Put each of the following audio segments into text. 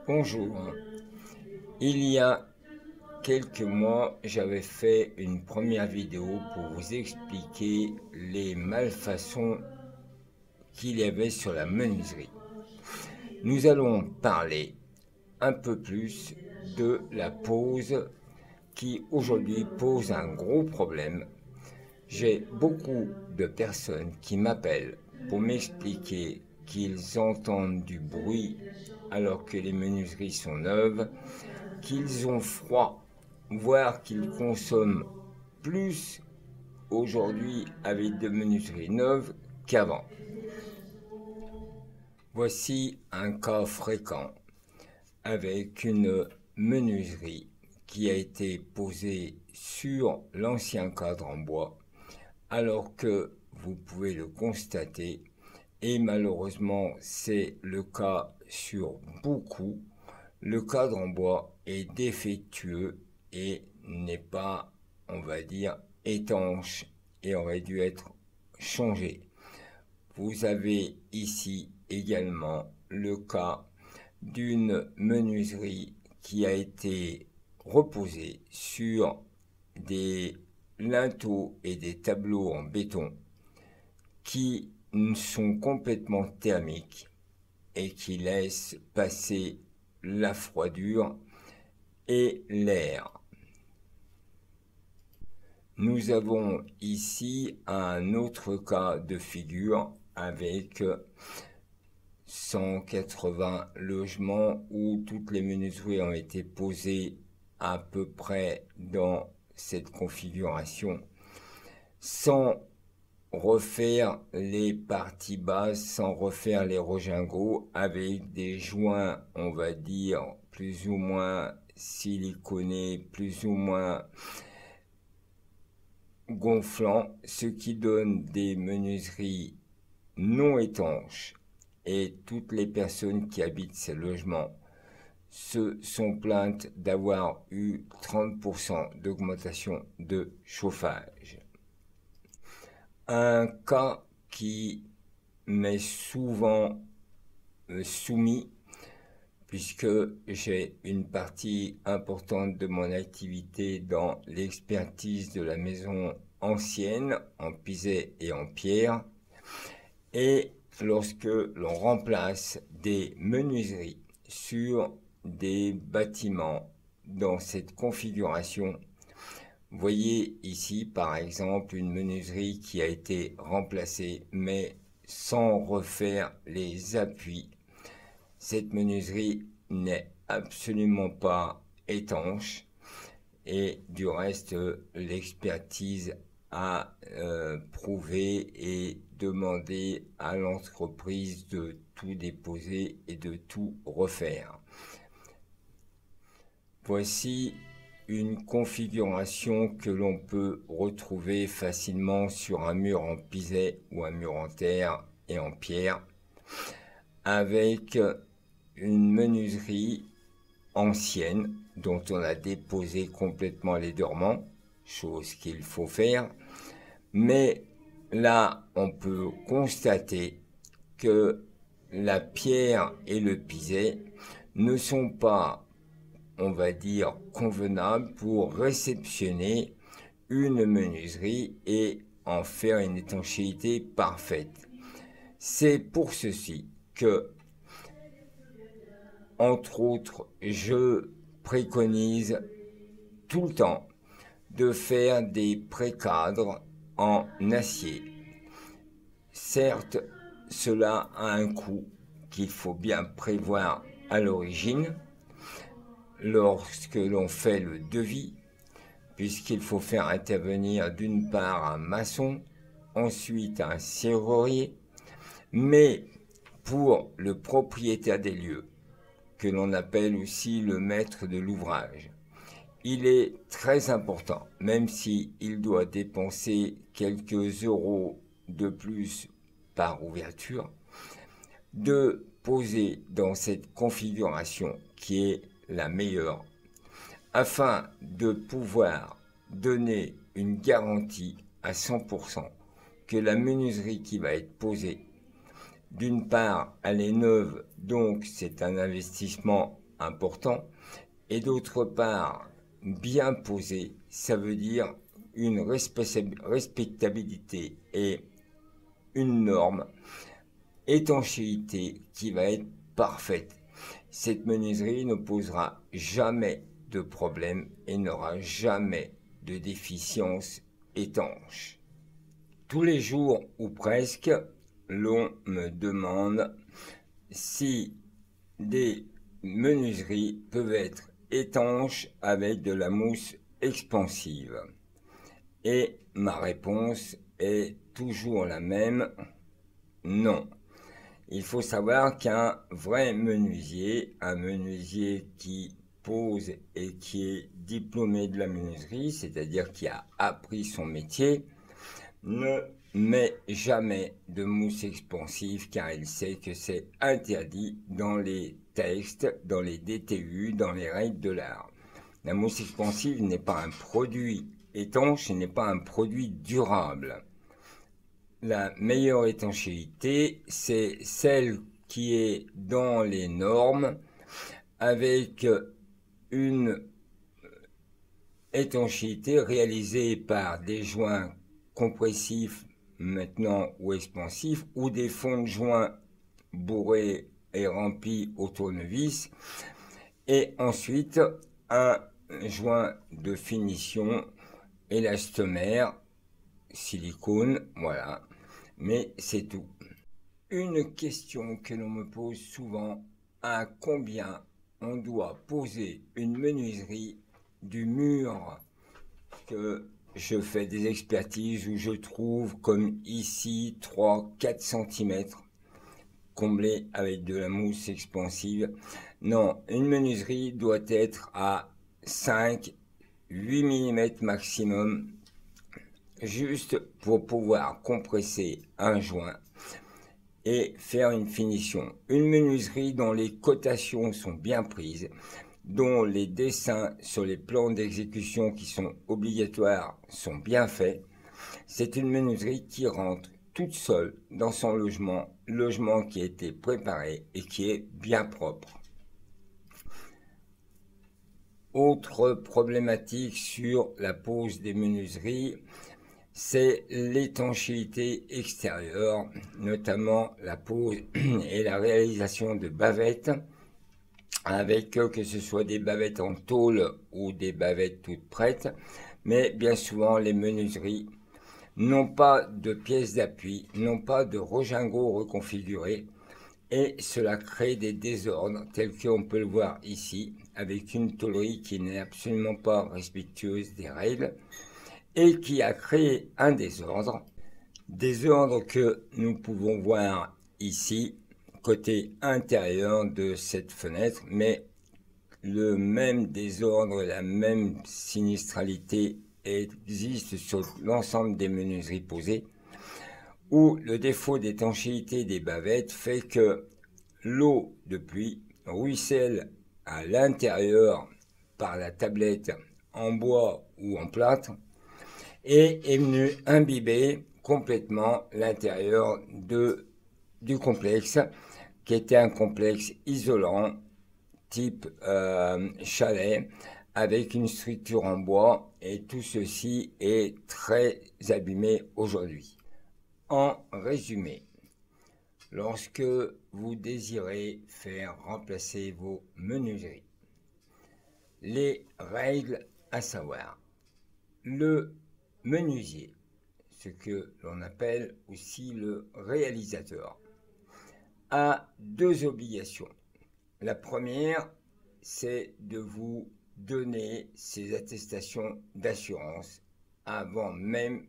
Bonjour. Il y a quelques mois, j'avais fait une première vidéo pour vous expliquer les malfaçons qu'il y avait sur la menuiserie. Nous allons parler un peu plus de la pose qui aujourd'hui pose un gros problème. J'ai beaucoup de personnes qui m'appellent pour m'expliquer qu'ils entendent du bruit alors que les menuiseries sont neuves, qu'ils ont froid, voire qu'ils consomment plus aujourd'hui avec des menuiseries neuves qu'avant. Voici un cas fréquent avec une menuiserie qui a été posée sur l'ancien cadre en bois, alors que vous pouvez le constater, et malheureusement c'est le cas sur beaucoup, le cadre en bois est défectueux et n'est pas, on va dire, étanche et aurait dû être changé. Vous avez ici également le cas d'une menuiserie qui a été reposée sur des linteaux et des tableaux en béton qui sont complètement thermiques et qui laissent passer la froidure et l'air. Nous avons ici un autre cas de figure avec 180 logements où toutes les menuiseries ont été posées à peu près dans cette configuration, sans refaire les parties basses, sans refaire les rejingots, avec des joints, on va dire, plus ou moins siliconés, plus ou moins gonflants, ce qui donne des menuiseries non étanches. Et toutes les personnes qui habitent ces logements se sont plaintes d'avoir eu 30% d'augmentation de chauffage. Un cas qui m'est souvent soumis, puisque j'ai une partie importante de mon activité dans l'expertise de la maison ancienne, en pisé et en pierre, et lorsque l'on remplace des menuiseries sur des bâtiments dans cette configuration. Voyez ici par exemple une menuiserie qui a été remplacée mais sans refaire les appuis. Cette menuiserie n'est absolument pas étanche et du reste l'expertise a prouvé et demandé à l'entreprise de tout déposer et de tout refaire. Voici une configuration que l'on peut retrouver facilement sur un mur en pisé ou un mur en terre et en pierre, avec une menuiserie ancienne dont on a déposé complètement les dormants, chose qu'il faut faire, mais là on peut constater que la pierre et le pisé ne sont pas, on va dire, convenables pour réceptionner une menuiserie et en faire une étanchéité parfaite. C'est pour ceci que, entre autres, je préconise tout le temps de faire des pré-cadres en acier. Certes, cela a un coût qu'il faut bien prévoir à l'origine lorsque l'on fait le devis, puisqu'il faut faire intervenir d'une part un maçon, ensuite un serrurier, mais pour le propriétaire des lieux, que l'on appelle aussi le maître de l'ouvrage, il est très important, même s'il doit dépenser quelques euros de plus par ouverture, de poser dans cette configuration qui est la meilleure, afin de pouvoir donner une garantie à 100% que la menuiserie qui va être posée, d'une part, elle est neuve, donc c'est un investissement important. Et d'autre part, bien posé, ça veut dire une respectabilité et une norme, étanchéité qui va être parfaite. Cette menuiserie ne posera jamais de problème et n'aura jamais de déficience étanche. Tous les jours ou presque, l'on me demande si des menuiseries peuvent être étanches avec de la mousse expansive. Et ma réponse est toujours la même, non. Il faut savoir qu'un vrai menuisier, un menuisier qui pose et qui est diplômé de la menuiserie, c'est-à-dire qui a appris son métier, ne met jamais de mousse expansive car il sait que c'est interdit dans les textes, dans les DTU, dans les règles de l'art. La mousse expansive n'est pas un produit étanche, ce n'est pas un produit durable. La meilleure étanchéité, c'est celle qui est dans les normes avec une étanchéité réalisée par des joints compressifs maintenant ou expansifs ou des fonds de joints bourrés et remplis au tournevis et ensuite un joint de finition élastomère silicone, voilà, mais c'est tout. Une question que l'on me pose souvent, à combien on doit poser une menuiserie du mur que je fais des expertises où je trouve comme ici 3-4 cm comblé avec de la mousse expansive. Non, une menuiserie doit être à 5-8 mm maximum juste pour pouvoir compresser un joint et faire une finition. Une menuiserie dont les cotations sont bien prises, dont les dessins sur les plans d'exécution qui sont obligatoires sont bien faits, c'est une menuiserie qui rentre toute seule dans son logement qui a été préparé et qui est bien propre. Autre problématique sur la pose des menuiseries, c'est l'étanchéité extérieure, notamment la pose et la réalisation de bavettes, avec que ce soit des bavettes en tôle ou des bavettes toutes prêtes, mais bien souvent les menuiseries n'ont pas de pièces d'appui, n'ont pas de rejingot reconfiguré, et cela crée des désordres tels qu'on peut le voir ici, avec une tôlerie qui n'est absolument pas respectueuse des règles, et qui a créé un désordre que nous pouvons voir ici, côté intérieur de cette fenêtre, mais le même désordre, la même sinistralité existe sur l'ensemble des menuiseries posées, où le défaut d'étanchéité des bavettes fait que l'eau de pluie ruisselle à l'intérieur par la tablette en bois ou en plâtre, et est venu imbiber complètement l'intérieur du complexe, qui était un complexe isolant, type chalet, avec une structure en bois, et tout ceci est très abîmé aujourd'hui. En résumé, lorsque vous désirez faire remplacer vos menuiseries, les règles à savoir: le menuisier, ce que l'on appelle aussi le réalisateur, a deux obligations. La première, c'est de vous donner ces attestations d'assurance avant même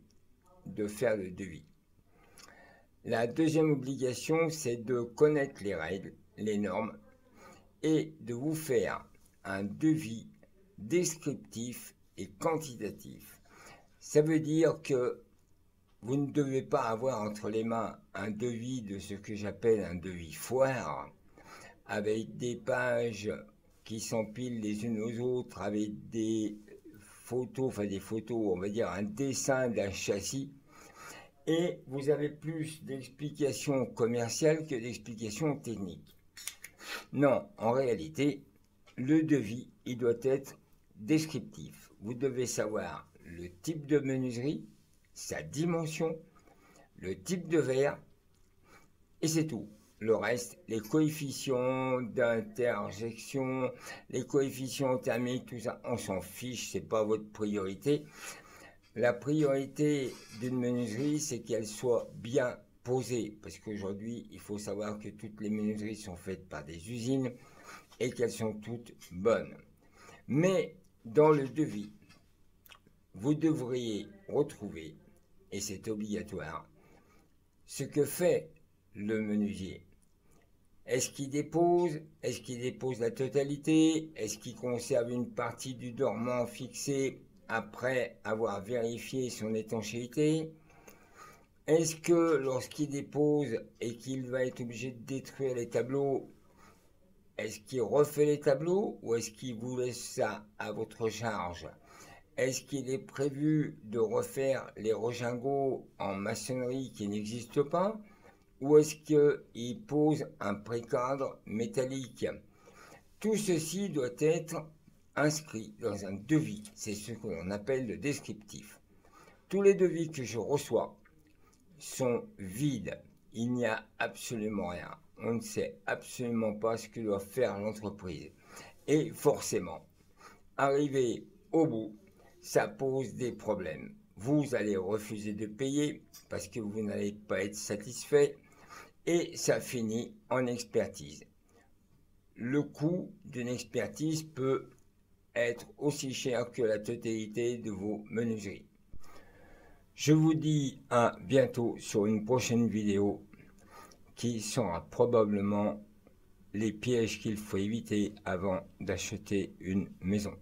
de faire le devis. La deuxième obligation, c'est de connaître les règles, les normes, et de vous faire un devis descriptif et quantitatif. Ça veut dire que vous ne devez pas avoir entre les mains un devis de ce que j'appelle un devis foire, avec des pages qui s'empilent les unes aux autres, avec des photos, on va dire un dessin d'un châssis, et vous avez plus d'explications commerciales que d'explications techniques. Non, en réalité, le devis, il doit être descriptif. Vous devez savoir le type de menuiserie, sa dimension, le type de verre, et c'est tout. Le reste, les coefficients d'interjection, les coefficients thermiques, tout ça, on s'en fiche, c'est pas votre priorité. La priorité d'une menuiserie, c'est qu'elle soit bien posée, parce qu'aujourd'hui, il faut savoir que toutes les menuiseries sont faites par des usines et qu'elles sont toutes bonnes. Mais dans le devis, vous devriez retrouver, et c'est obligatoire, ce que fait le menuisier. Est-ce qu'il dépose? Est-ce qu'il dépose la totalité? Est-ce qu'il conserve une partie du dormant fixé après avoir vérifié son étanchéité? Est-ce que lorsqu'il dépose et qu'il va être obligé de détruire les tableaux, est-ce qu'il refait les tableaux ou est-ce qu'il vous laisse ça à votre charge? Est-ce qu'il est prévu de refaire les rejingots en maçonnerie qui n'existent pas? Ou est-ce qu'il pose un précadre métallique? Tout ceci doit être inscrit dans un devis. C'est ce que l'on appelle le descriptif. Tous les devis que je reçois sont vides. Il n'y a absolument rien. On ne sait absolument pas ce que doit faire l'entreprise. Et forcément, arrivé au bout, ça pose des problèmes. Vous allez refuser de payer parce que vous n'allez pas être satisfait et ça finit en expertise. Le coût d'une expertise peut être aussi cher que la totalité de vos menuiseries. Je vous dis à bientôt sur une prochaine vidéo qui sera probablement les pièges qu'il faut éviter avant d'acheter une maison.